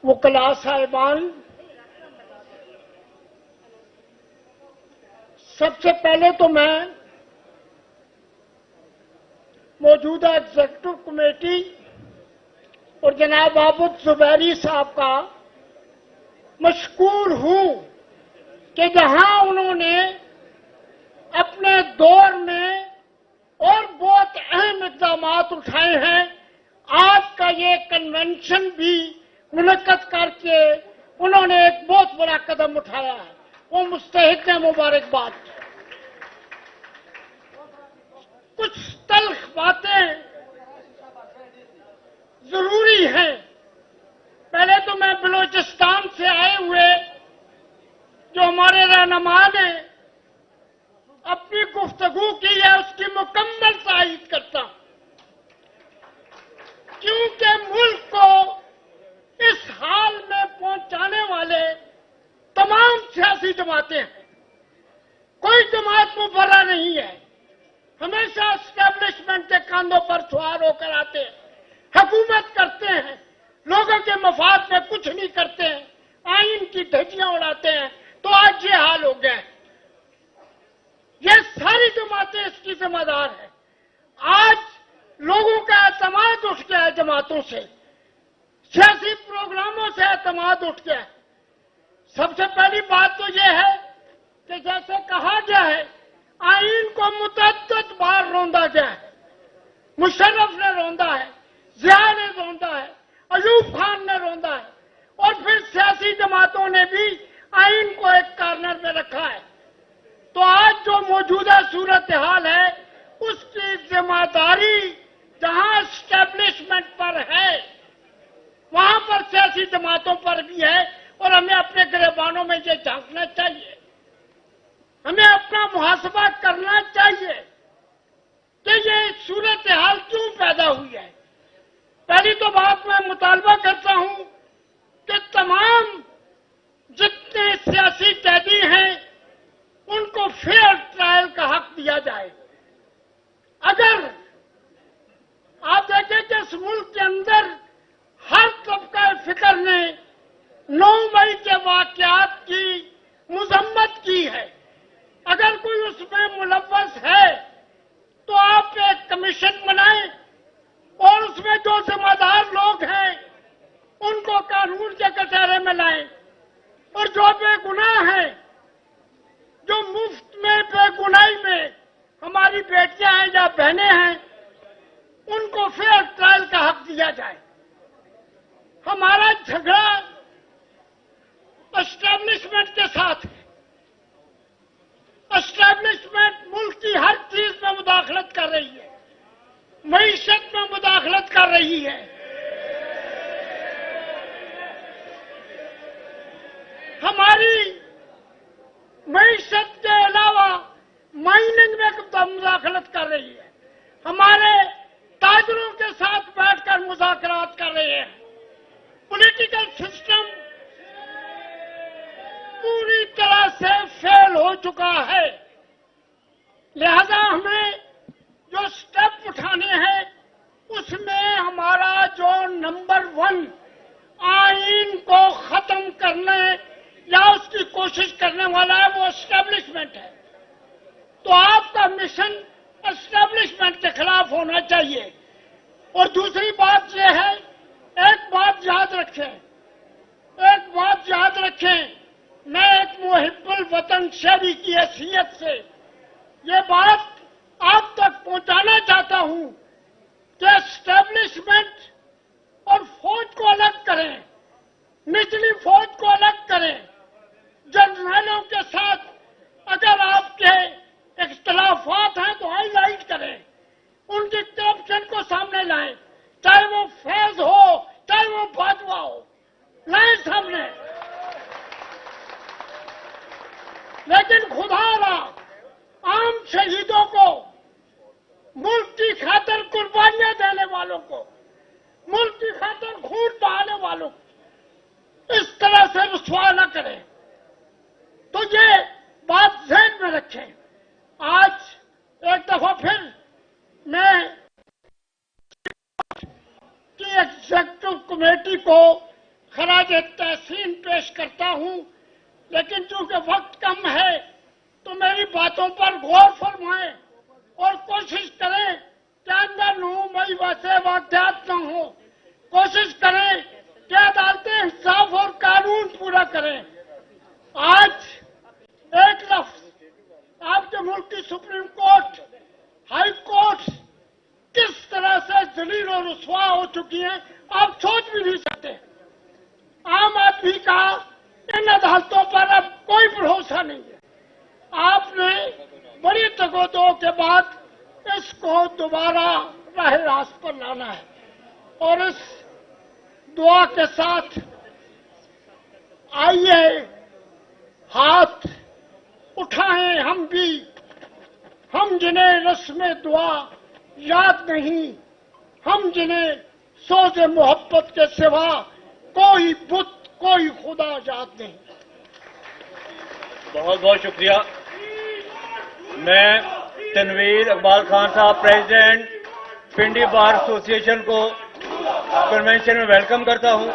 वकला साहिबान, सबसे पहले तो मैं मौजूदा एग्जीक्यूटिव कमेटी और जनाब आबुद जुबैरी साहब का मशकूर हूं कि जहां उन्होंने अपने दौर में और बहुत अहम इक़दाम उठाए हैं, आज का ये कन्वेंशन भी मुनक्कद करके उन्होंने एक बहुत बड़ा कदम उठाया है, वो मुस्तहिक है मुबारकबाद। कुछ तल्ख बातें जरूरी हैं। पहले तो मैं बलूचिस्तान से आए हुए जो हमारे रहनुमा ने अपनी गुफ्तगू की है उसकी मुकम्मल तायीद करता हूं, क्योंकि मुल्क को इस हाल में पहुंचाने वाले तमाम सियासी जमातें हैं। कोई जमात मुबर्रा नहीं है, हमेशा एस्टेब्लिशमेंट के कांधों पर सवार होकर आते हैं, हुकूमत करते हैं, लोगों के मफाद में कुछ नहीं करते हैं, आइन की धज्जियां उड़ाते हैं। तो आज ये हाल हो गया है। ये सारी जमातें इसकी जिम्मेदार है। आज लोगों का एतमाद उठ गया है, जमातों से, सियासी प्रोग्रामों से एतमाद उठ गया है। सबसे पहली बात तो ये है कि जैसे कहा गया है, आइन को मुतअद्दिद बार रोंदा गया है। मुशर्रफ ने रोंदा है, जिया ने रोंदा है, अयूब खान ने रोंदा है, और फिर सियासी जमातों ने भी आइन को एक कार्नर में रखा है। तो आज जो मौजूदा सूरत हाल है उसकी जिम्मेदारी जहां एस्टेब्लिशमेंट पर है वहां पर सियासी जमातों पर भी है, और हमें अपने गिरबानों में ये झांकना चाहिए, हमें अपना मुहासबा करना चाहिए कि ये सूरत हाल क्यों पैदा हुई है। पहली तो बात मैं मुतालबा करता हूं कि तमाम जितने सियासी कैदी हैं उनको फेयर ट्रायल का हक दिया जाए। अगर आप देखें कि इस मुल्क के अंदर हर तबका फिक्र ने 9 मई के वाकयात की मजम्मत की है। अगर कोई उसमें मुलव्वस है तो आप एक कमीशन बनाएं और उसमें जो जिम्मेदार लोग हैं उनको कानून के कटहरे में लाएं, और जो बेगुनाह हैं, जो मुफ्त में बेगुनाही में हमारी बेटियां हैं या बहनें हैं, उनको फेयर ट्रायल का हक दिया जाए। हमारा झगड़ा एस्टेब्लिशमेंट के साथ है। एस्टेब्लिशमेंट मुल्क की हर चीज में मुदाखलत कर रही है, मईशत में मुदाखलत कर रही है। हमारी मईशत के अलावा माइनिंग में मुदाखलत कर रही है, हमारे ताजरों के साथ बैठकर मुज़ाकरात कर रहे हैं। पॉलिटिकल सिस्टम पूरी तरह से फेल हो चुका है। लिहाजा हमें जो स्टेप उठाने हैं उसमें हमारा जो नंबर 1 आइन को खत्म करने या उसकी कोशिश करने वाला है वो एस्टेब्लिशमेंट है। तो आपका मिशन एस्टेब्लिशमेंट के खिलाफ होना चाहिए। और दूसरी बात यह है, एक बात याद रखें, मैं एक मुहिब्बुल वतन शहरी की हैसियत से ये बात आप तक पहुंचाना चाहता हूं कि एस्टेब्लिशमेंट और फौज को अलग करें, निचली फौज को अलग करें। जर्नलों के साथ अगर आपके इख्तलाफात हैं तो हाईलाइट करें, उनकी करप्शन को सामने लाएं, चाहे वो फैज हो चाहे वो बाजवा हो, लाएं सामने। लेकिन खुदारा आम शहीदों को, मुल्क की खातिर कुर्बानियां देने वालों को, मुल्क की खातिर खून खराज तहसीन पेश करता हूं, लेकिन चूंकि वक्त कम है तो मेरी बातों पर गौर फरमाएं और कोशिश करें कि अंदर नुमाई वैसे वाकयात न हो। कोशिश करें कि अदालतें इंसाफ और कानून पूरा करें। आज एक लफ्ज आपके मुल्क की सुप्रीम कोर्ट, हाई कोर्ट किस तरह से जलील और रुसवा हो चुकी है आप सोच भी नहीं सकते। आम आदमी का इन अदालतों पर अब कोई भरोसा नहीं है। आपने बड़ी तगोदों के बाद इसको दोबारा राह रास्त पर लाना है और इस दुआ के साथ आइए हाथ उठाएं हम भी, हम जिन्हें रस्म दुआ याद नहीं, हम जिन्हें सोच मोहब्बत के सिवा कोई बुत कोई खुदा याद नहीं। बहुत बहुत शुक्रिया। मैं तनवीर इकबाल खान साहब, प्रेसिडेंट पिंडी बार एसोसिएशन को कन्वेंशन में वेलकम करता हूं।